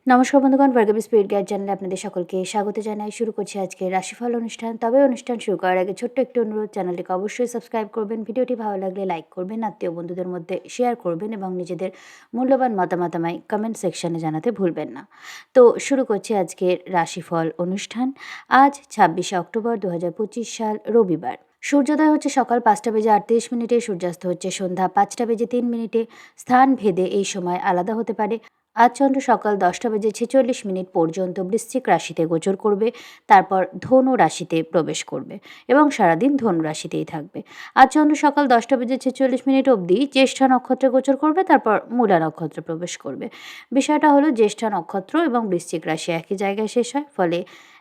নমস্কার বন্ধুগণ, Bhargavi spirit guide চ্যানেলে আপনাদের সকলকে স্বাগত জানাই। শুরু করছি আজকে রাশিফল অনুষ্ঠান। তবে অনুষ্ঠান শুরু করার আগে ছোট্ট একটি অনুরোধ, চ্যানেলটিকে অবশ্যই সাবস্ক্রাইব করবেন, ভিডিওটি ভালো লাগলে লাইক করবেন, আত্মীয় বন্ধুদের মধ্যে শেয়ার করবেন এবং নিজেদের মূল্যবান মতামত আমায় কমেন্ট সেকশনে জানাতে ভুলবেন না। তো শুরু করছি আজকের রাশিফল অনুষ্ঠান। আজ 26শে অক্টোবর 2025 সাল, রবিবার। সূর্যোদয় হচ্ছে সকাল 5:38, সূর্যাস্ত হচ্ছে সন্ধ্যা 5:03। স্থান ভেদে এই সময় আলাদা হতে পারে। আজ চন্দ্র সকাল 10:46 পর্যন্ত বৃশ্চিক রাশিতে গোচর করবে, তারপর ধনু রাশিতে প্রবেশ করবে এবং সারাদিন ধনু রাশিতেই থাকবে। আজ চন্দ্র সকাল 10:46 অবধি জ্যেষ্ঠা নক্ষত্রে গোচর করবে, তারপর মূলা নক্ষত্রে প্রবেশ করবে। বিষয়টা হলো, জ্যেষ্ঠা নক্ষত্র এবং বৃশ্চিক রাশি একই জায়গায় শেষ হয়, ফলে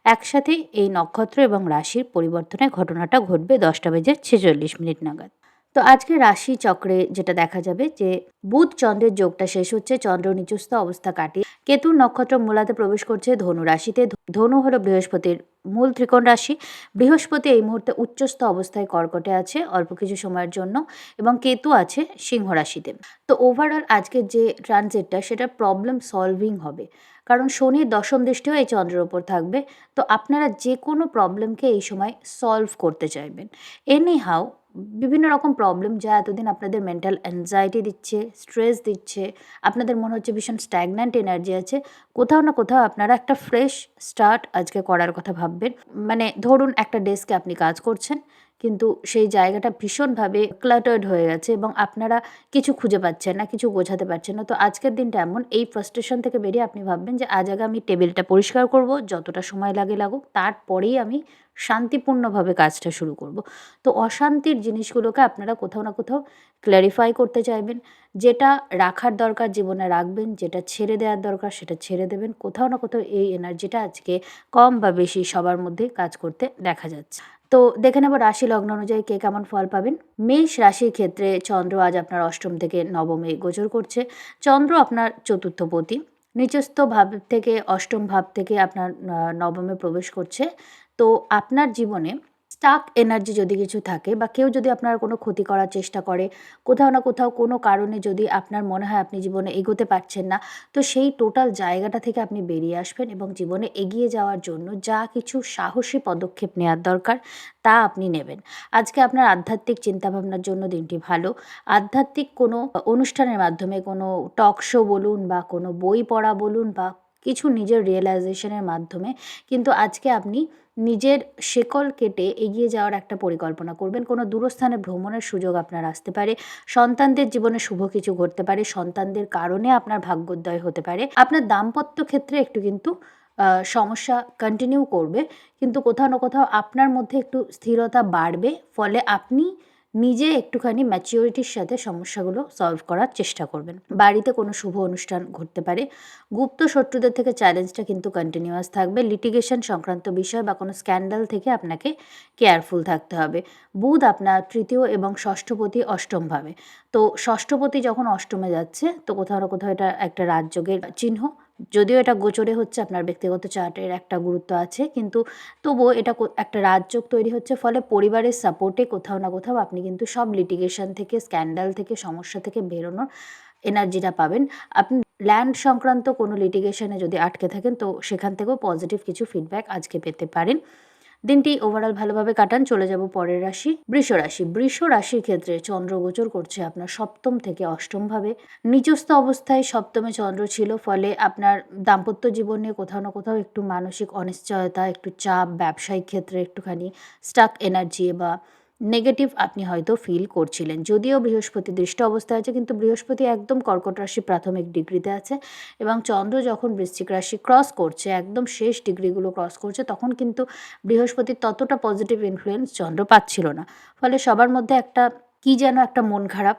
একসাথে এই নক্ষত্র এবং রাশির পরিবর্তনের ঘটনাটা ঘটবে 10:46 নাগাদ। তো আজকে রাশি চক্রে যেটা দেখা যাবে যে বুধ চন্দ্রের যোগটা শেষ হচ্ছে, চন্দ্র নিচস্থ অবস্থা কাটিয়ে কেতুর নক্ষত্র মূলাতে প্রবেশ করছে ধনু রাশিতে। ধনু হলো বৃহস্পতির মূল ত্রিকোণ রাশি। বৃহস্পতি এই মুহূর্তে উচ্চস্থ অবস্থায় কর্কটে আছে অল্প কিছু সময়ের জন্য, এবং কেতু আছে সিংহ রাশিতে। তো ওভারঅল আজকের যে ট্রানজিটটা সেটা প্রবলেম সলভিং হবে, কারণ শনির দশম দৃষ্টিও এই চন্দ্রের ওপর থাকবে। তো আপনারা যে কোনো প্রবলেমকে এই সময় সলভ করতে চাইবেন। এনি হাউ বিভিন্ন রকম প্রবলেম যা এতদিন আপনাদের মেন্টাল অ্যাংজাইটি দিচ্ছে, স্ট্রেস দিচ্ছে, আপনাদের মনে হচ্ছে ভীষণ স্ট্যাগন্যান্ট এনার্জি আছে, কোথাও না কোথাও আপনারা একটা ফ্রেশ স্টার্ট আজকে করার কথা ভাববেন। মানে ধরুন একটা ডেস্কে আপনি কাজ করছেন, কিন্তু সেই জায়গাটা ভীষণভাবে ক্লাটার্ড হয়ে গেছে এবং আপনারা কিছু খুঁজে পাচ্ছেন না, কিছু গোছাতে পারছেন না। তো আজকের দিনটা এমন, এই ফ্রাস্ট্রেশন থেকে বেরিয়ে আপনি ভাববেন যে আজ আগে আমি টেবিলটা পরিষ্কার করব, যতটা সময় লাগে লাগুক, তারপরেই আমি শান্তিপূর্ণভাবে কাজটা শুরু করব। তো অশান্তির জিনিসগুলোকে আপনারা কোথাও না কোথাও ক্ল্যারিফাই করতে চাইবেন। যেটা রাখার দরকার জীবনে রাখবেন, যেটা ছেড়ে দেওয়ার দরকার সেটা ছেড়ে দেবেন। কোথাও না কোথাও এই এনার্জিটা আজকে কম বা বেশি সবার মধ্যেই কাজ করতে দেখা যাচ্ছে। তো দেখে নেব রাশি লগ্ন অনুযায়ী কে কেমন ফল পাবেন। মেষ রাশির ক্ষেত্রে চন্দ্র আজ আপনার অষ্টম থেকে নবমে গোচর করছে। চন্দ্র আপনার চতুর্থপতি, নিচস্থ ভাব থেকে অষ্টম ভাব থেকে আপনার নবমে প্রবেশ করছে। তো আপনার জীবনে স্টাক এনার্জি যদি কিছু থাকে, বা কেউ যদি আপনার কোনো ক্ষতি করার চেষ্টা করে, কোথাও না কোথাও কোনো কারণে যদি আপনার মনে হয় আপনি জীবনে এগোতে পারছেন না, তো সেই টোটাল জায়গাটা থেকে আপনি বেরিয়ে আসবেন এবং জীবনে এগিয়ে যাওয়ার জন্য যা কিছু সাহসী পদক্ষেপ নেওয়ার দরকার তা আপনি নেবেন। আজকে আপনার আধ্যাত্মিক চিন্তাভাবনার জন্য দিনটি ভালো। আধ্যাত্মিক কোনো অনুষ্ঠানের মাধ্যমে, কোনো টক শো বলুন বা কোনো বই পড়া বলুন বা কিছু নিজের রিয়েলাইজেশনের মাধ্যমে কিন্তু আজকে আপনি নিজের শেকল কেটে এগিয়ে যাওয়ার একটা পরিকল্পনা করবেন। কোনো দূরস্থানে ভ্রমণের সুযোগ আপনার আসতে পারে, সন্তানদের জীবনে শুভ কিছু ঘটতে পারে, সন্তানদের কারণে আপনার ভাগ্যোদয় হতে পারে। আপনার দাম্পত্য ক্ষেত্রে একটু কিন্তু সমস্যা কন্টিনিউ করবে, কিন্তু কোথাও না কোথাও আপনার মধ্যে একটু স্থিরতা বাড়বে, ফলে আপনি নিজে একটুখানি ম্যাচিউরিটির সাথে সমস্যাগুলো সলভ করার চেষ্টা করবেন। বাড়িতে কোনো শুভ অনুষ্ঠান ঘটতে পারে। গুপ্ত শত্রুদের থেকে চ্যালেঞ্জটা কিন্তু কন্টিনিউয়াস থাকবে। লিটিগেশন সংক্রান্ত বিষয় বা কোনো স্ক্যান্ডাল থেকে আপনাকে কেয়ারফুল থাকতে হবে। বুধ আপনার তৃতীয় এবং ষষ্ঠপতি অষ্টমভাবে। তো ষষ্ঠপতি যখন অষ্টমে যাচ্ছে, তো কোথাও না কোথাও এটা একটা রাজযোগের চিহ্ন। যদিও এটা গোচরে হচ্ছে, আপনার ব্যক্তিগত চার্টের একটা গুরুত্ব আছে, কিন্তু তবুও এটা একটা রাজযোগ তৈরি হচ্ছে, ফলে পরিবারের সাপোর্টে কোথাও না কোথাও আপনি কিন্তু সব লিটিগেশন থেকে, স্ক্যান্ডাল থেকে, সমস্যা থেকে বেরোনোর এনার্জিটা পাবেন। আপনি ল্যান্ড সংক্রান্ত কোনো লিটিগেশনে যদি আটকে থাকেন, তো সেখান থেকেও পজিটিভ কিছু ফিডব্যাক আজকে পেতে পারেন। দিনটি ওভারঅল ভালোভাবে কাটান। চলে যাব পরের রাশি, বৃষ রাশি। বৃষ রাশির ক্ষেত্রে চন্দ্র গোচর করছে আপনার সপ্তম থেকে অষ্টমভাবে। নিচস্থ অবস্থায় সপ্তমে চন্দ্র ছিল, ফলে আপনার দাম্পত্য জীবনে কোথাও না কোথাও একটু মানসিক অনিশ্চয়তা, একটু চাপ, ব্যবসায়িক ক্ষেত্রে একটুখানি স্টাক এনার্জি বা নেগেটিভ আপনি হয়তো ফিল করছিলেন। যদিও বৃহস্পতি দৃষ্ট অবস্থায় আছে, কিন্তু বৃহস্পতি একদম কর্কট রাশি প্রাথমিক ডিগ্রিতে আছে, এবং চন্দ্র যখন বৃশ্চিক রাশি ক্রস করছে, একদম শেষ ডিগ্রিগুলো ক্রস করছে, তখন কিন্তু বৃহস্পতির ততটা পজিটিভ ইনফ্লুয়েন্স চন্দ্র পাচ্ছিল না। ফলে সবার মধ্যে একটা কি যেন একটা মন খারাপ,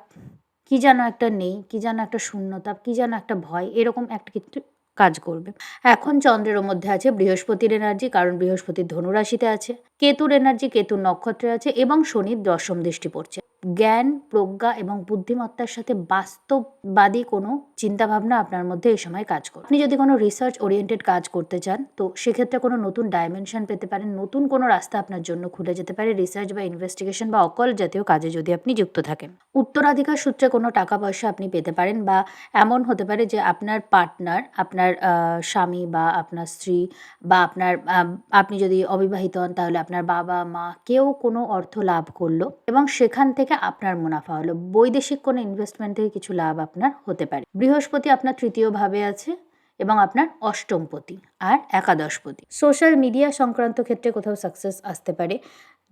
কি যেন একটা নেই, কি যেন একটা শূন্যতা, কি যেন একটা ভয়, এরকম একটা কিছু কাজ করবে। এখন চন্দ্রের মধ্যে আছে বৃহস্পতির এনার্জি, কারণ বৃহস্পতি ধনুরাশিতে আছে। কেতুর এনার্জি কেতুর নক্ষত্রে আছে এবং শনির দশম দৃষ্টি পড়ছে। জ্ঞান, প্রজ্ঞা এবং বুদ্ধিমত্তার সাথে বাস্তববাদী কোনো চিন্তাভাবনা আপনার মধ্যে এই সময় কাজ করবে। আপনি যদি কোনো রিসার্চ ওরিয়েন্টেড কাজ করতে চান, তো সেক্ষেত্রে কোনো নতুন ডাইমেনশন পেতে পারেন, নতুন কোনো রাস্তা আপনার জন্য খুলে যেতে পারে রিসার্চ বা ইনভেস্টিগেশন বা অকাল্ট জাতীয় কাজে যদি আপনি যুক্ত থাকেন। উত্তরাধিকার সূত্রে কোনো টাকা পয়সা আপনি পেতে পারেন, বা এমন হতে পারে যে আপনার পার্টনার, আপনার স্বামী বা আপনার স্ত্রী বা আপনি যদি অবিবাহিত হন তাহলে আপনার বাবা মা কেউ কোনো অর্থ লাভ করলো এবং সেখান থেকে আপনার মুনাফা হলো। বৈদেশিক কোনো ইনভেস্টমেন্ট থেকে কিছু লাভ আপনার হতে পারে। বৃহস্পতি আপনার তৃতীয় ভাবে আছে এবং আপনার অষ্টমপতি আর একাদশপতি। সোশ্যাল মিডিয়া সংক্রান্ত ক্ষেত্রে কোথাও সাকসেস আসতে পারে।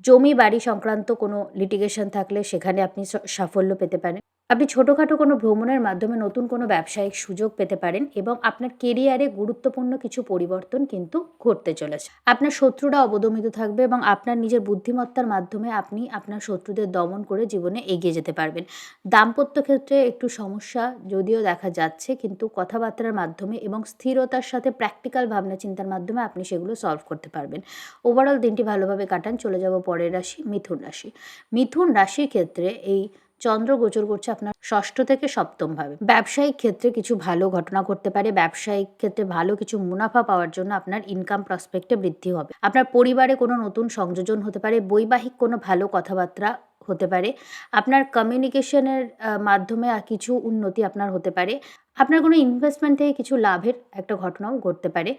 জমি বাড়ি সংক্রান্ত কোনো লিটিগেশন থাকলে সেখানে আপনি সাফল্য পেতে পারেন। আপনি ছোটোখাটো কোনো ভ্রমণের মাধ্যমে নতুন কোনো ব্যবসায়িক সুযোগ পেতে পারেন এবং আপনার কেরিয়ারে গুরুত্বপূর্ণ কিছু পরিবর্তন কিন্তু ঘটতে চলেছে। আপনার শত্রুরা অবদমিত থাকবে এবং আপনার নিজের বুদ্ধিমত্তার মাধ্যমে আপনি আপনার শত্রুদের দমন করে জীবনে এগিয়ে যেতে পারবেন। দাম্পত্য ক্ষেত্রে একটু সমস্যা যদিও দেখা যাচ্ছে, কিন্তু কথাবার্তার মাধ্যমে এবং স্থিরতার সাথে প্র্যাকটিক্যাল ভাবনা চিন্তার মাধ্যমে আপনি সেগুলো সলভ করতে পারবেন। ওভারঅল দিনটি ভালোভাবে কাটান। চলে যাব পরের রাশি, মিথুন রাশি। মিথুন রাশির ক্ষেত্রে এই চন্দ্র গোচর করছে আপনার ষষ্ঠ থেকে সপ্তম ভাবে। ব্যবসায়িক ক্ষেত্রে কিছু ভালো ঘটনা ঘটতে পারে। ব্যবসায়িক ক্ষেত্রে ভালো কিছু মুনাফা পাওয়ার জন্য আপনার ইনকাম প্রসপেক্টে বৃদ্ধি হবে। আপনার পরিবারে কোনো নতুন সংযোজন হতে পারে। বৈবাহিক কোনো ভালো কথাবার্তা হতে পারে। আপনার কমিউনিকেশনের মাধ্যমে কিছু উন্নতি আপনার হতে পারে। আপনার কোনো ইনভেস্টমেন্ট থেকে কিছু লাভের একটা ঘটনাও ঘটতে পারে।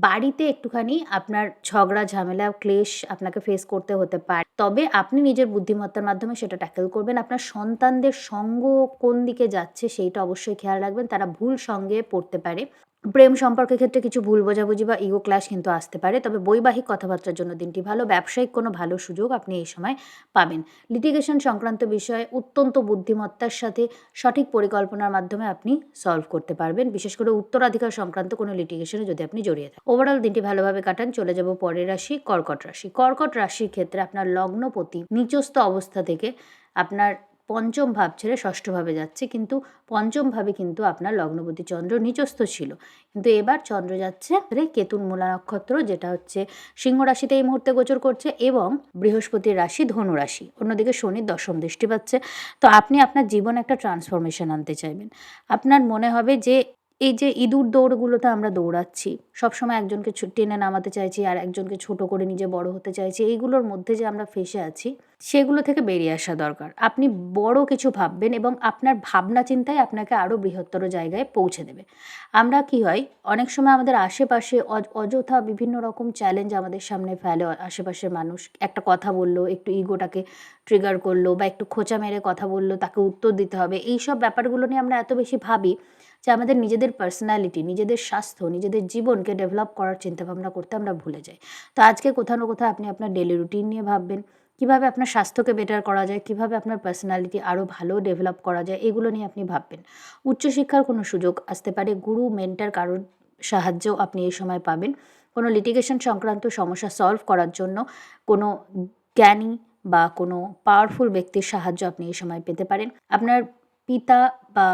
বাড়িতে একটুখানি আপনার ঝগড়া ঝামেলা ক্লেশ আপনাকে ফেস করতে হতে পারে, তবে আপনি নিজের বুদ্ধিমত্তার মাধ্যমে সেটা ট্যাকেল করবেন। আপনার সন্তানদের সঙ্গ কোন দিকে যাচ্ছে সেইটা অবশ্যই খেয়াল রাখবেন, তারা ভুল সঙ্গে পড়তে পারে। প্রেম সম্পর্কের ক্ষেত্রে কিছু ভুল বোঝাবুঝি বা ইগো ক্লাশ কিন্তু আসতে পারে, তবে বৈবাহিক কথাবার্তার জন্য দিনটি ভালো। ব্যবসায়িক কোনো ভালো সুযোগ আপনি এই সময় পাবেন। লিটিগেশন সংক্রান্ত বিষয়ে অত্যন্ত বুদ্ধিমত্তার সাথে সঠিক পরিকল্পনার মাধ্যমে আপনি সলভ করতে পারবেন, বিশেষ করে উত্তরাধিকার সংক্রান্ত কোনো লিটিগেশনে যদি আপনি জড়িয়ে থাকেন। ওভারঅল দিনটি ভালোভাবে কাটান। চলে যাব পরের রাশি, কর্কট রাশি। কর্কট রাশির ক্ষেত্রে আপনার লগ্নপতি নিচস্থ অবস্থা থেকে আপনার পঞ্চম ভাব ছেড়ে ষষ্ঠ ভাবে যাচ্ছে, কিন্তু পঞ্চম ভাবে কিন্তু আপনার লগ্নপতি চন্দ্র নিচস্থ ছিল, কিন্তু এবার চন্দ্র যাচ্ছে কেতুন মূলা নক্ষত্র, যেটা হচ্ছে সিংহ রাশিতে এই মুহূর্তে গোচর করছে, এবং বৃহস্পতির রাশি ধনু রাশি। অন্যদিকে শনির দশম দৃষ্টি পাচ্ছে। তো আপনি আপনার জীবনে একটা ট্রান্সফরমেশন আনতে চাইবেন। আপনার মনে হবে যে এই যে ইঁদুর দৌড়গুলোতে আমরা দৌড়াচ্ছি, সবসময় একজনকে টেনে নামাতে চাইছি আর একজনকে ছোট করে নিজে বড় হতে চাইছি, এইগুলোর মধ্যে যে আমরা ফেঁসে আছি সেগুলো থেকে বেরিয়ে আসা দরকার। আপনি বড় কিছু ভাববেন এবং আপনার ভাবনা চিন্তাই আপনাকে আরও বৃহত্তর জায়গায় পৌঁছে দেবে। আমরা কি হয়, অনেক সময় আমাদের আশেপাশে অযথা বিভিন্ন রকম চ্যালেঞ্জ আমাদের সামনে ফেলে আশেপাশের মানুষ। একটা কথা বললো, একটু ইগোটাকে ট্রিগার করলো, বা একটু খোঁচা মেরে কথা বললো, তাকে উত্তর দিতে হবে। এই সব ব্যাপারগুলো নিয়ে আমরা এত বেশি ভাবি যে আমাদের নিজেদের পার্সোনালিটি, নিজেদের স্বাস্থ্য, নিজেদের জীবনকে ডেভেলপ করার চিন্তাভাবনা করতে আমরা ভুলে যাই। তো আজকে কোথাও না কোথাও আপনি আপনার ডেলি রুটিন নিয়ে ভাববেন, কীভাবে আপনার স্বাস্থ্যকে বেটার করা যায়, কীভাবে আপনার পার্সোনালিটি আরও ভালো ডেভেলপ করা যায়, এগুলো নিয়ে আপনি ভাববেন। উচ্চশিক্ষার কোনো সুযোগ আসতে পারে। গুরু, মেন্টার কারোর সাহায্যও আপনি এই সময় পাবেন। কোনো লিটিগেশন সংক্রান্ত সমস্যা সলভ করার জন্য কোনো জ্ঞানী বা কোনো পাওয়ারফুল ব্যক্তির সাহায্য আপনি এই সময় পেতে পারেন। আপনার পিতা বা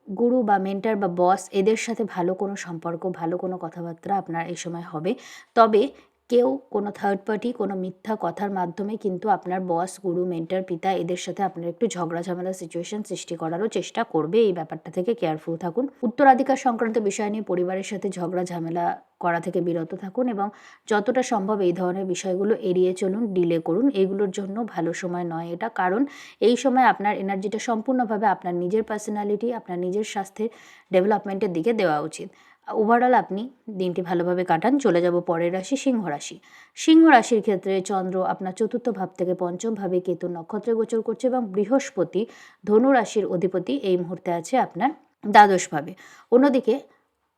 গুরু বা মেন্টার বা বস, এদের সাথে ভালো কোনো সম্পর্ক, ভালো কোনো কথাবার্তা আপনার এই সময় হবে। তবে কেউ কোনো থার্ড পার্টি কোনো মিথ্যা কথার মাধ্যমে কিন্তু আপনার বস, গুরু, মেন্টার, পিতা এদের সাথে আপনার একটু ঝগড়া ঝামেলা সিচুয়েশন সৃষ্টি করারও চেষ্টা করবে। এই ব্যাপারটা থেকে কেয়ারফুল থাকুন। উত্তরাধিকার সংক্রান্ত বিষয় নিয়ে পরিবারের সাথে ঝগড়া ঝামেলা করা থেকে বিরত থাকুন এবং যতটা সম্ভব এই ধরনের বিষয়গুলো এড়িয়ে চলুন, ডিলে করুন। এইগুলোর জন্য ভালো সময় নয় এটা, কারণ এই সময় আপনার এনার্জিটা সম্পূর্ণভাবে আপনার নিজের পার্সোনালিটি, আপনার নিজের স্বাস্থ্যের ডেভেলপমেন্টের দিকে দেওয়া উচিত। ওভারঅল আপনি দিনটি ভালোভাবে কাটান। চলে যাব পরের রাশি, সিংহ রাশি। সিংহ রাশির ক্ষেত্রে চন্দ্র আপনার চতুর্থ ভাব থেকে পঞ্চম ভাবে কেতু নক্ষত্রে গোচর করছে এবং বৃহস্পতি ধনু রাশির অধিপতি এই মুহূর্তে আছে আপনার দ্বাদশ ভাবে। অন্যদিকে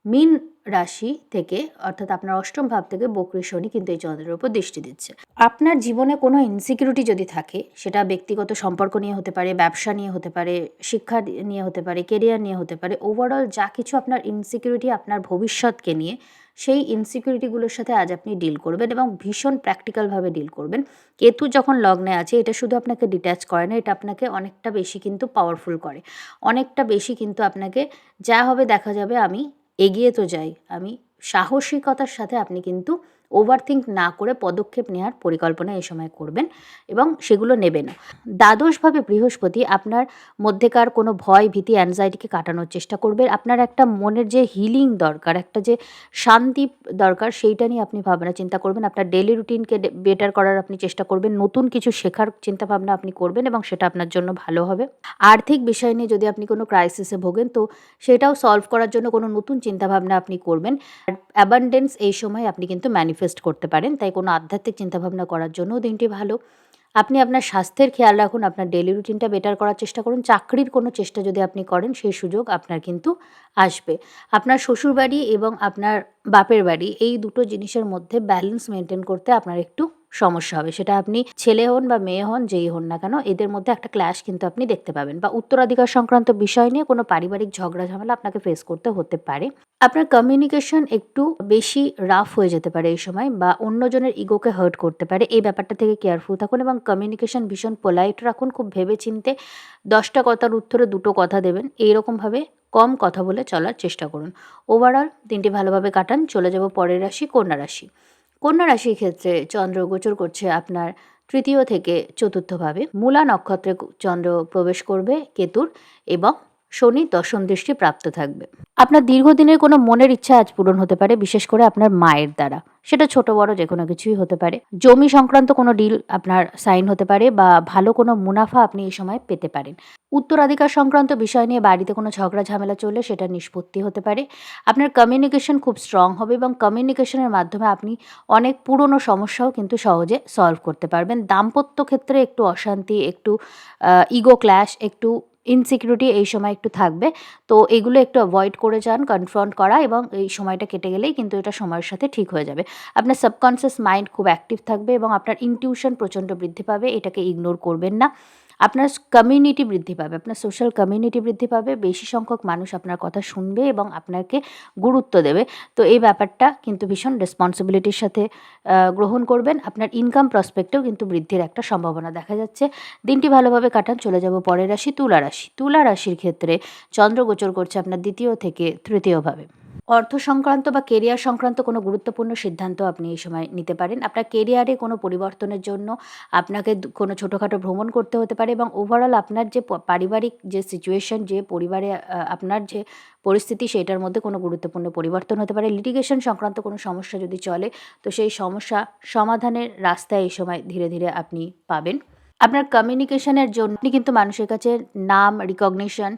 মীন রাশি থেকে, অর্থাৎ আপনার অষ্টম ভাব থেকে বক্রী শনি কিন্তু এই চন্দ্রের উপর দৃষ্টি দিচ্ছে। আপনার জীবনে কোনো ইনসিকিউরিটি যদি থাকে, সেটা ব্যক্তিগত সম্পর্ক নিয়ে হতে পারে, ব্যবসা নিয়ে হতে পারে, শিক্ষা নিয়ে হতে পারে, কেরিয়ার নিয়ে হতে পারে, ওভারঅল যা কিছু আপনার ইনসিকিউরিটি আপনার ভবিষ্যৎকে নিয়ে, সেই ইনসিকিউরিটিগুলোর সাথে আজ আপনি ডিল করবেন এবং ভীষণ প্র্যাকটিক্যালভাবে ডিল করবেন। কেতু যখন লগ্নে আছে, এটা শুধু আপনাকে ডিট্যাচ করে না, এটা আপনাকে অনেকটা বেশি কিন্তু পাওয়ারফুল করে, অনেকটা বেশি কিন্তু আপনাকে যা হবে দেখা যাবে, আমি এগিয়ে তো যাই, আমি সাহসিকতার সাথে আপনি কিন্তু ওভারথিঙ্ক না করে পদক্ষেপ নেওয়ার পরিকল্পনা এই সময় করবেন এবং সেগুলো নেবেন। দ্বাদশভাবে বৃহস্পতি আপনার মধ্যেকার কোনো ভয়, ভীতি, অ্যাংজাইটিকে কাটানোর চেষ্টা করবে। আপনার একটা মনের যে হিলিং দরকার, একটা যে শান্তি দরকার, সেইটা নিয়ে আপনি ভাবনা চিন্তা করবেন। আপনার ডেইলি রুটিনকে বেটার করার আপনি চেষ্টা করবেন। নতুন কিছু শেখার চিন্তাভাবনা আপনি করবেন এবং সেটা আপনার জন্য ভালো হবে। আর্থিক বিষয় নিয়ে যদি আপনি কোনো ক্রাইসিসে ভোগেন, তো সেটাও সলভ করার জন্য কোনো নতুন চিন্তাভাবনা আপনি করবেন। আর অ্যাবান্ডেন্স এই সময় আপনি কিন্তু ম্যানিফেস্ট করতে পারেন। তাই কোনো আধ্যাত্মিক চিন্তাভাবনা করার জন্যও দিনটি ভালো। আপনি আপনার স্বাস্থ্যের খেয়াল রাখুন, আপনার ডেইলি রুটিনটা বেটার করার চেষ্টা করুন। চাকরির কোনো চেষ্টা যদি আপনি করেন, সেই সুযোগ আপনার কিন্তু আসবে। আপনার শ্বশুরবাড়ি এবং আপনার বাপের বাড়ি, এই দুটো জিনিসের মধ্যে ব্যালেন্স মেইনটেইন করতে আপনার একটু সমস্যা হবে। সেটা আপনি ছেলে হন বা মেয়ে হন, যেই হন না কেন, এদের মধ্যে একটা ক্ল্যাশ কিন্তু আপনি দেখতে পাবেন। বা উত্তরাধিকার সংক্রান্ত বিষয় নিয়ে কোনো পারিবারিক ঝগড়া ঝামেলা আপনাকে ফেস করতে হতে পারে। আপনার কমিউনিকেশন একটু বেশি রাফ হয়ে যেতে পারে এই সময়, বা অন্যজনের ইগোকে হার্ট করতে পারে। এই ব্যাপারটা থেকে কেয়ারফুল থাকুন এবং কমিউনিকেশন ভীষণ পোলাইট রাখুন। খুব ভেবেচিন্তে 10টা কথার উত্তরে 2টো কথা দেবেন, এইরকমভাবে কম কথা বলে চলার চেষ্টা করুন। ওভারঅল দিনটি ভালোভাবে কাটান। চলে যাব পরের রাশি, কন্যা রাশি। কন্যা রাশির ক্ষেত্রে চন্দ্র গোচর করছে আপনার তৃতীয় থেকে চতুর্থভাবে। মূলা নক্ষত্রে চন্দ্র প্রবেশ করবে কেতুর, এবং শনি দশম দৃষ্টি প্রাপ্ত থাকবে। আপনার দীর্ঘদিনের কোনো মনের ইচ্ছা আজ পূরণ হতে পারে, বিশেষ করে আপনার মায়ের দ্বারা। সেটা ছোট বড় যে কোনো কিছুই হতে পারে। জমি সংক্রান্ত কোনো ডিল আপনার সাইন হতে পারে, বা ভালো কোনো মুনাফা আপনি এই সময় পেতে পারেন। উত্তরাধিকার সংক্রান্ত বিষয় নিয়ে বাড়িতে কোনো ঝগড়া ঝামেলা চললে সেটা নিষ্পত্তি হতে পারে। আপনার কমিউনিকেশন খুব স্ট্রং হবে এবং কমিউনিকেশনের মাধ্যমে আপনি অনেক পুরনো সমস্যাও কিন্তু সহজে সলভ করতে পারবেন। দাম্পত্য ক্ষেত্রে একটু অশান্তি, একটু ইগো ক্ল্যাশ, একটু ইনসিকিউরিটি এই সময় একটু থাকবে। তো এগুলো একটু অ্যাভয়েড করে যান, কনফ্রন্ট করা, এবং এই সময়টা কেটে গেলেই কিন্তু এটা সময়ের সাথে ঠিক হয়ে যাবে। আপনার সাবকনসিয়াস মাইন্ড খুব অ্যাক্টিভ থাকবে এবং আপনার ইনটিউশন প্রচণ্ড বৃদ্ধি পাবে। এটাকে ইগনোর করবেন না। আপনার কমিউনিটি বৃদ্ধি পাবে, আপনার সোশ্যাল কমিউনিটি বৃদ্ধি পাবে। বেশি সংখ্যক মানুষ আপনার কথা শুনবে এবং আপনাকে গুরুত্ব দেবে। তো এই ব্যাপারটা কিন্তু ভীষণ রেসপন্সিবিলিটির সাথে গ্রহণ করবেন। আপনার ইনকাম প্রসপেক্টেও কিন্তু বৃদ্ধির একটা সম্ভাবনা দেখা যাচ্ছে। দিনটি ভালোভাবে কাটান। চলে যাব পরের রাশি, তুলা রাশি। তুলা রাশির ক্ষেত্রে চন্দ্র গোচর করছে আপনার দ্বিতীয় থেকে তৃতীয়ভাবে। অর্থ সংক্রান্ত বা কেরিয়ার সংক্রান্ত কোনো গুরুত্বপূর্ণ সিদ্ধান্ত আপনি এই সময় নিতে পারেন। আপনার কেরিয়ারে কোনো পরিবর্তনের জন্য আপনাকে কোনো ছোটোখাটো ভ্রমণ করতে হতে পারে, এবং ওভারঅল আপনার যে পারিবারিক যে সিচুয়েশন, যে পরিবারে আপনার যে পরিস্থিতি, সেটার মধ্যে কোনো গুরুত্বপূর্ণ পরিবর্তন হতে পারে। লিটিগেশন সংক্রান্ত কোনো সমস্যা যদি চলে, তো সেই সমস্যা সমাধানের রাস্তা এই সময় ধীরে ধীরে আপনি পাবেন। আপনার কমিউনিকেশনের জন্য আপনি কিন্তু মানুষের কাছে নাম, রিকগনিশন,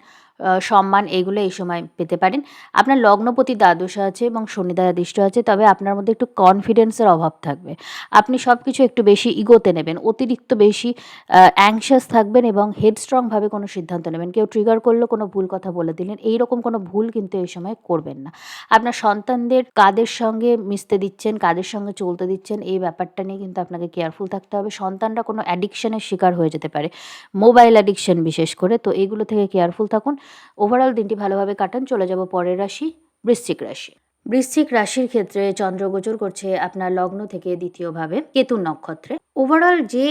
সম্মান, এগুলো এই সময় পেতে পারেন। আপনার লগ্নপতি দ্বাদশে আছে এবং শনি দ্বারা দৃষ্ট আছে, তবে আপনার মধ্যে একটু কনফিডেন্সের অভাব থাকবে। আপনি সব কিছু একটু বেশি ইগোতে নেবেন, অতিরিক্ত বেশি অ্যাংশাস থাকবেন এবং হেডস্ট্রংভাবে কোনো সিদ্ধান্ত নেবেন। কেউ ট্রিগার করলো, কোনো ভুল কথা বলে দিলেন, এইরকম কোনো ভুল কিন্তু এই সময় করবেন না। আপনার সন্তানদের কাদের সঙ্গে মিশতে দিচ্ছেন, কাদের সঙ্গে চলতে দিচ্ছেন, এই ব্যাপারটা নিয়ে কিন্তু আপনাকে কেয়ারফুল থাকতে হবে। সন্তানরা কোনো অ্যাডিকশনের শিকার হয়ে যেতে পারে, মোবাইল অ্যাডিকশন বিশেষ করে। তো এইগুলো থেকে কেয়ারফুল থাকুন। ওভারঅল দিনটি ভালোভাবে কাটান। চলে যাব পরের রাশি, বৃশ্চিক রাশি। বৃশ্চিক রাশির ক্ষেত্রে চন্দ্র গোচর করছে আপনার লগ্ন থেকে দ্বিতীয়ভাবে কেতুর নক্ষত্রে। ওভারঅল যে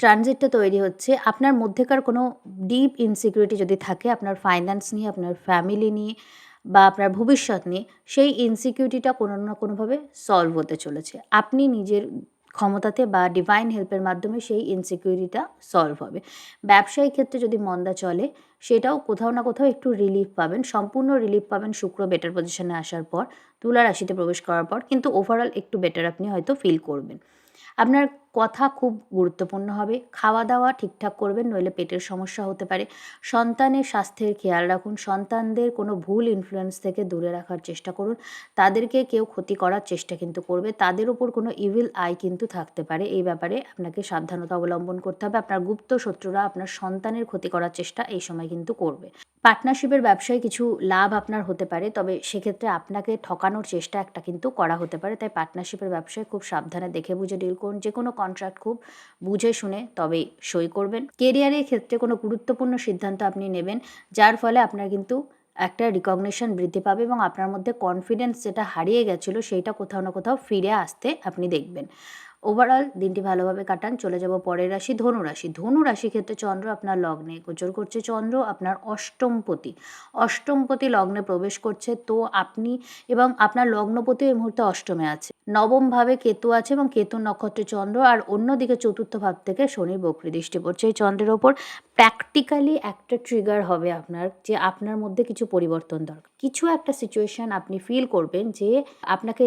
ট্রানজিটটা তৈরি হচ্ছে, আপনার মধ্যেকার কোনো ডিপ ইনসিকিউরিটি যদি থাকে আপনার ফাইন্যান্স নিয়ে, আপনার ফ্যামিলি নিয়ে, বা আপনার ভবিষ্যৎ নিয়ে, সেই ইনসিকিউরিটিটা কোনো না কোনোভাবে সলভ হতে চলেছে। আপনি নিজের ক্ষমতাতে বা ডিভাইন হেল্পের মাধ্যমে সেই ইনসিকিউরিটিটা সলভ হবে। ব্যবসায়িক ক্ষেত্রে যদি মন্দা চলে, সেটাও কোথাও না কোথাও একটু রিলিফ পাবেন। সম্পূর্ণ রিলিফ পাবেন শুক্র বেটার পজিশনে আসার পর, তুলা রাশিতে প্রবেশ করার পর, কিন্তু ওভারঅল একটু বেটার আপনি হয়তো ফিল করবেন। আপনার কথা খুব গুরুত্বপূর্ণ হবে। খাওয়া দাওয়া ঠিকঠাক করবেন, নইলে পেটের সমস্যা হতে পারে। সন্তানের স্বাস্থ্যের খেয়াল রাখুন। সন্তানদের কোনো ভুল ইনফ্লুয়েন্স থেকে দূরে রাখার চেষ্টা করুন। তাদেরকে কেউ ক্ষতি করার চেষ্টা কিন্তু করবে, তাদের উপর কোনো ইভিল আই কিন্তু থাকতে পারে। এই ব্যাপারে আপনাকে সাবধানতা অবলম্বন করতে হবে। আপনার গুপ্ত শত্রুরা আপনার সন্তানের ক্ষতি করার চেষ্টা এই সময় কিন্তু করবে। পার্টনারশিপের ব্যবসায় কিছু লাভ আপনার হতে পারে, তবে সেক্ষেত্রে আপনাকে ঠকানোর চেষ্টা একটা কিন্তু করা হতে পারে। তাই পার্টনারশিপের ব্যবসায় খুব সাবধানে দেখে বুঝে ডিল করুন। যে কোনো কন্ট্রাক্ট খুব বুঝে শুনে তবেই সই করবেন। কেরিয়ারের ক্ষেত্রে কোনো গুরুত্বপূর্ণ সিদ্ধান্ত আপনি নেবেন, যার ফলে আপনার কিন্তু একটা রিকগনিশন বৃদ্ধি পাবে এবং আপনার মধ্যে কনফিডেন্স যেটা হারিয়ে গেছিলো, সেইটা কোথাও না কোথাও ফিরে আসতে আপনি দেখবেন। ওভারঅল দিনটি ভালোভাবে কাটান। চলে যাব পরের রাশি ধনুরাশি। ধনুরাশি ক্ষেত্রে চন্দ্র আপনার লগ্নে গোচর করছে। চন্দ্র আপনার অষ্টমপতি লগ্নে প্রবেশ করছে। তো আপনি এবং আপনার লগ্নপতি এই মুহূর্তে অষ্টমে আছে। নবম ভাবে কেতু আছে এবং কেতুর নক্ষত্রে চন্দ্র, আর অন্যদিকে চতুর্থ ভাব থেকে শনির বক্রী দৃষ্টি পড়ছে এই চন্দ্রের ওপর। প্র্যাকটিক্যালি একটা ট্রিগার হবে আপনার, যে আপনার মধ্যে কিছু পরিবর্তন দরকার। কিছু একটা সিচুয়েশন আপনি ফিল করবেন যে আপনাকে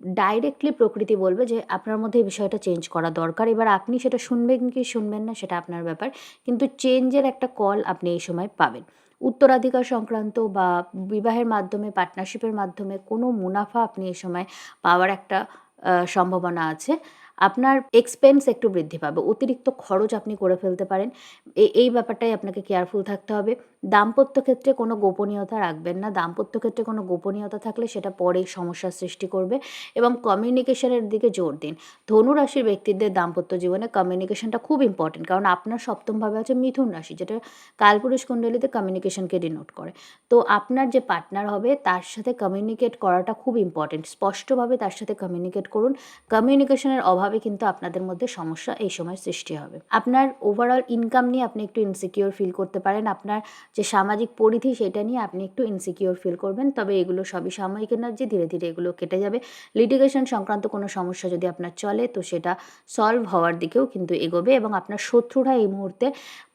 ডাইরেক্টলি প্রকৃতি বলবে যে আপনার মধ্যে এই বিষয়টা চেঞ্জ করা দরকার। এবার আপনি সেটা শুনবেন কি শুনবেন না সেটা আপনার ব্যাপার, কিন্তু চেঞ্জের একটা কল আপনি এই সময় পাবেন। উত্তরাধিকার সংক্রান্ত বা বিবাহের মাধ্যমে, পার্টনারশিপের মাধ্যমে কোনো মুনাফা আপনি এই সময় পাওয়ার একটা সম্ভাবনা আছে। আপনার এক্সপেন্স একটু বৃদ্ধি পাবে, অতিরিক্ত খরচ আপনি করে ফেলতে পারেন। এই ব্যাপারটাই আপনাকে কেয়ারফুল থাকতে হবে। দাম্পত্য ক্ষেত্রে কোনো গোপনীয়তা রাখবেন না। দাম্পত্য ক্ষেত্রে কোনো গোপনীয়তা থাকলে সেটা পরে সমস্যার সৃষ্টি করবে, এবং কমিউনিকেশনের দিকে জোর দিন। ধনু রাশির ব্যক্তিদের দাম্পত্য জীবনে কমিউনিকেশনটা খুব ইম্পর্টেন্ট, কারণ আপনার সপ্তমভাবে আছে মিথুন রাশি, যেটা কালপুরুষ কুণ্ডলিতে কমিউনিকেশনকে ডিনোট করে। তো আপনার যে পার্টনার হবে তার সাথে কমিউনিকেট করাটা খুব ইম্পর্টেন্ট। স্পষ্টভাবে তার সাথে কমিউনিকেট করুন। কমিউনিকেশনের অভাবে কিন্তু আপনাদের মধ্যে সমস্যা এই সময় সৃষ্টি হবে। আপনার ওভারঅল ইনকাম নিয়ে আপনি একটু ইনসিকিউর ফিল করতে পারেন। আপনার যে সামাজিক পরিধি সেটা নিয়ে আপনি একটু ইনসিকিউর ফিল করবেন, তবে এগুলো সবই সাময়িক এনার্জি, ধীরে ধীরে এগুলো কেটে যাবে। লিটিগেশন সংক্রান্ত কোনো সমস্যা যদি আপনার চলে তো সেটা সলভ হওয়ার দিকেও কিন্তু এগোবে, এবং আপনার শত্রুরা এই মুহূর্তে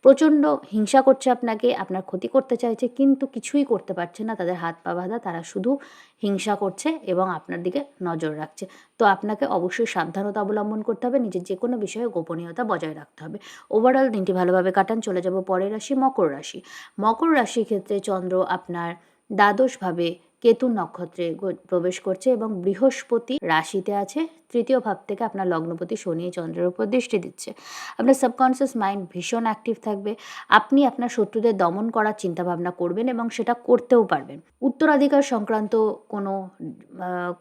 প্রচণ্ড হিংসা করছে আপনাকে, আপনার ক্ষতি করতে চাইছে কিন্তু কিছুই করতে পারছে না, তাদের হাত পা বাঁধা, তারা শুধু হিংসা করছে এবং আপনার দিকে নজর রাখছে। তো আপনাকে অবশ্যই সাবধানতা অবলম্বন করতে হবে, নিজের যে কোনো বিষয়ে গোপনীয়তা বজায় রাখতে হবে। ওভারঅল দিনটি ভালোভাবে কাটান। চলে যাব পরের রাশি মকর রাশি। মকর রাশির ক্ষেত্রে চন্দ্র আপনার দ্বাদশভাবে কেতু নক্ষত্রে প্রবেশ করছে এবং বৃহস্পতি রাশিতে আছে। তৃতীয় ভাব থেকে আপনার লগ্নপতি শনি চন্দ্রের উপর দৃষ্টি দিচ্ছে। আপনার সাবকনসিয়াস মাইন্ড ভীষণ অ্যাক্টিভ থাকবে। আপনি আপনার শত্রুদের দমন করার চিন্তাভাবনা করবেন এবং সেটা করতেও পারবেন। উত্তরাধিকার সংক্রান্ত কোনো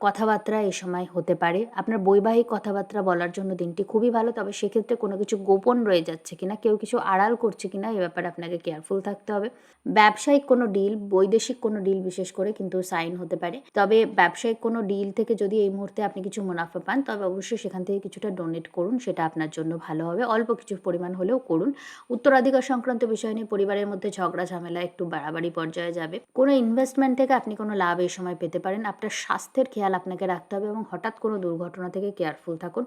কথাবার্তা এই সময় হতে পারে। আপনার বৈবাহিক কথাবার্তা বলার জন্য দিনটি খুবই ভালো, তবে সেক্ষেত্রে কোনো কিছু গোপন রয়ে যাচ্ছে কিনা, কেউ কিছু আড়াল করছে কিনা, এ ব্যাপারে আপনাকে কেয়ারফুল থাকতে হবে। ব্যবসায়িক কোনো ডিল, বৈদেশিক কোনো ডিল বিশেষ করে কিন্তু সাইন হতে পারে। তবে ব্যবসায়িক কোনো ডিল থেকে যদি এই মুহূর্তে আপনি কিছু মুনাফা পান তবে অবশ্যই সেখান থেকে কিছুটা ডোনেট করুন, সেটা আপনার জন্য ভালো হবে। অল্প কিছু পরিমাণ হলেও করুন। উত্তরাধিকার সংক্রান্ত বিষয় নিয়ে পরিবারের মধ্যে ঝগড়া ঝামেলা একটু বাড়াবাড়ি পর্যায়ে যাবে। কোনো ইনভেস্টমেন্ট থেকে আপনি কোনো লাভ এই সময় পেতে পারেন। আপনার স্বাস্থ্যের খেয়াল আপনাকে রাখতে হবে এবং হঠাৎ কোনো দুর্ঘটনা থেকে কেয়ারফুল থাকুন।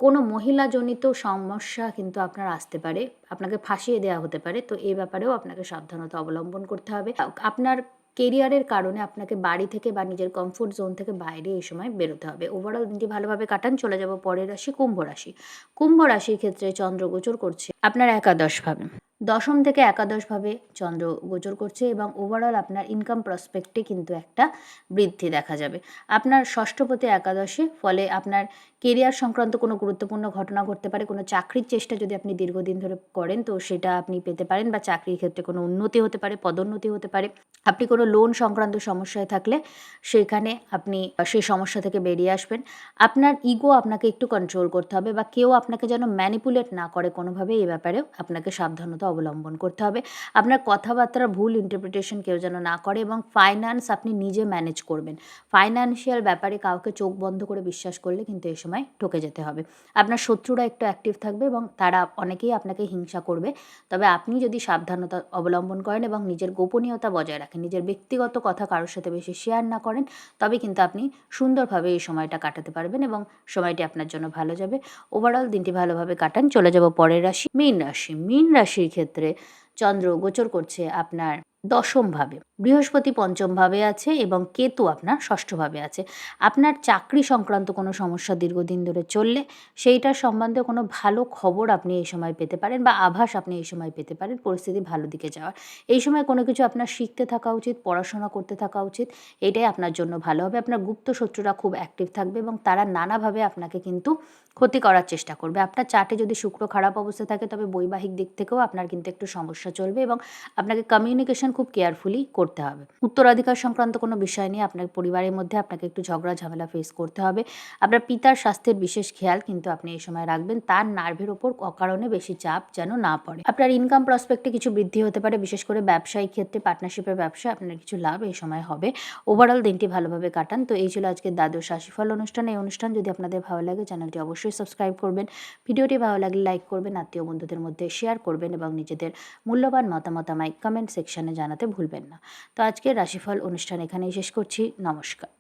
কোনো মহিলাজনিত সমস্যা কিন্তু আপনার আসতে পারে, আপনাকে ফাঁসিয়ে দেওয়া হতে পারে। তো এই ব্যাপারেও আপনাকে সাবধানতা অবলম্বন করতে হবে। আপনার কেরিয়ারের কারণে আপনাকে বাড়ি থেকে বা নিজের কমফোর্ট জোন থেকে বাইরে এই সময় বেরোতে হবে। ওভারঅল দিনটি ভালোভাবে কাটান। চলে যাব পরের রাশি কুম্ভ রাশি। কুম্ভ রাশির ক্ষেত্রে চন্দ্র গোচর করছে আপনার একাদশভাবে। দশম থেকে একাদশভাবে চন্দ্র গোচর করছে এবং ওভারঅল আপনার ইনকাম প্রসপেক্টে কিন্তু একটা বৃদ্ধি দেখা যাবে। আপনার ষষ্ঠপতি একাদশে, ফলে আপনার কেরিয়ার সংক্রান্ত কোনো গুরুত্বপূর্ণ ঘটনা ঘটতে পারে। কোনো চাকরির চেষ্টা যদি আপনি দীর্ঘদিন ধরে করেন তো সেটা আপনি পেতে পারেন, বা চাকরির ক্ষেত্রে কোনো উন্নতি হতে পারে, পদোন্নতি হতে পারে। আপনি কোনো লোন সংক্রান্ত সমস্যায় থাকলে সেখানে আপনি সেই সমস্যা থেকে বেরিয়ে আসবেন। আপনার ইগো আপনাকে একটু কন্ট্রোল করতে হবে, বা কেউ আপনাকে যেন ম্যানিপুলেট না করে কোনোভাবে, এই ব্যাপারেও আপনাকে সাবধানতা অবলম্বন করতে হবে। আপনার কথাবার্তার ভুল ইন্টারপ্রিটেশন কেউ যেন না করে, এবং ফাইন্যান্স আপনি নিজে ম্যানেজ করবেন। ফাইন্যান্সিয়াল ব্যাপারে কাউকে চোখ বন্ধ করে বিশ্বাস করলে কিন্তু এই সময় ঠকে যেতে হবে। আপনার শত্রুরা একটু অ্যাক্টিভ থাকবে এবং তারা অনেকেই আপনাকে হিংসা করবে, তবে আপনি যদি সাবধানতা অবলম্বন করেন এবং নিজের গোপনীয়তা বজায় রাখেন, নিজের ব্যক্তিগত কথা কারোর সাথে বেশি শেয়ার না করেন, তবে কিন্তু আপনি সুন্দরভাবে এই সময়টা কাটাতে পারবেন এবং সময়টি আপনার জন্য ভালো যাবে। ওভারঅল দিনটি ভালোভাবে কাটান। চলে যাব পরের রাশি মীন রাশি। মীন রাশির ক্ষেত্রে চন্দ্র গোচর করছে আপনার দশমভাবে। বৃহস্পতি পঞ্চমভাবে আছে এবং কেতু আপনার ষষ্ঠভাবে আছে। আপনার চাকরি সংক্রান্ত কোনো সমস্যা দীর্ঘদিন ধরে চললে সেইটার সম্বন্ধে কোনো ভালো খবর আপনি এই সময় পেতে পারেন, বা আভাস আপনি এই সময় পেতে পারেন পরিস্থিতি ভালো দিকে যাওয়ার। এই সময় কোনো কিছু আপনার শিখতে থাকা উচিত, পড়াশোনা করতে থাকা উচিত, এটাই আপনার জন্য ভালো হবে। আপনার গুপ্ত শত্রুরা খুব অ্যাক্টিভ থাকবে এবং তারা নানাভাবে আপনাকে কিন্তু ক্ষতি করার চেষ্টা করবে। আপনার চার্টে যদি শুক্র খারাপ অবস্থায় থাকে তবে বৈবাহিক দিক থেকেও আপনার কিন্তু একটু সমস্যা চলবে, এবং আপনাকে কমিউনিকেশন খুব কেয়ারফুলি করতে করতে হবে। উত্তরাধিকার সংক্রান্ত কোনো বিষয় নিয়ে আপনার পরিবারের মধ্যে আপনাকে একটু ঝগড়া ঝামেলা ফেস করতে হবে। আপনার পিতার স্বাস্থ্যের বিশেষ খেয়াল কিন্তু আপনি এই সময় রাখবেন। তার নার্ভের ওপর অকারণে বেশি চাপ যেন না পড়ে। আপনার ইনকাম প্রসপেক্টে কিছু বৃদ্ধি হতে পারে, বিশেষ করে ব্যবসায়িক ক্ষেত্রে পার্টনারশিপের ব্যবসায় আপনার কিছু লাভ এই সময় হবে। ওভারঅল দিনটি ভালোভাবে কাটান। তো এই ছিল আজকের দ্বাদশ রাশিফল অনুষ্ঠান। এই অনুষ্ঠান যদি আপনাদের ভালো লাগে চ্যানেলটি অবশ্যই সাবস্ক্রাইব করবেন। ভিডিওটি ভালো লাগলে লাইক করবেন, আত্মীয় বন্ধুদের মধ্যে শেয়ার করবেন এবং নিজেদের মূল্যবান মতামত আমায় কমেন্ট সেকশনে জানাতে ভুলবেন না। তো আজকের রাশিফল অনুষ্ঠান এখানেই শেষ করছি। নমস্কার।